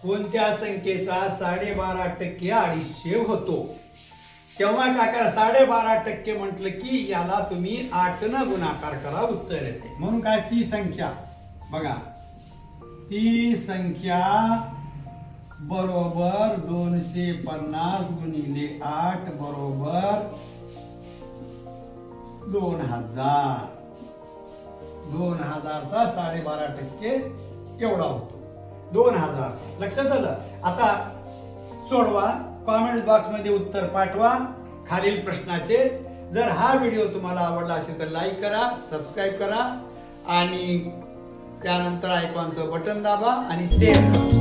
कोणत्या संख्येचा 12.5% 250 होतो तेव्हा काय करा 12.5% म्हटलं की याला तुम्ही 8 न गुणाकार करा उत्तर येते। म्हणून काय ती संख्या बघा ती संख्या बरोबर 250 गुणिले 8 बरोबर 2000 2000चा 12.5% एवढा होतो 2000 लक्षात आलं। आता सोडवा कॉमेंट बॉक्स मध्ये उत्तर पाठवा खालील प्रश्नाचे। जर हा व्हिडिओ तुम्हाला आवडला असेल तर लाईक करा, सबस्क्राईब करा आणि त्यानंतर आयकॉनचं बटन दाबा आणि शेअर करा।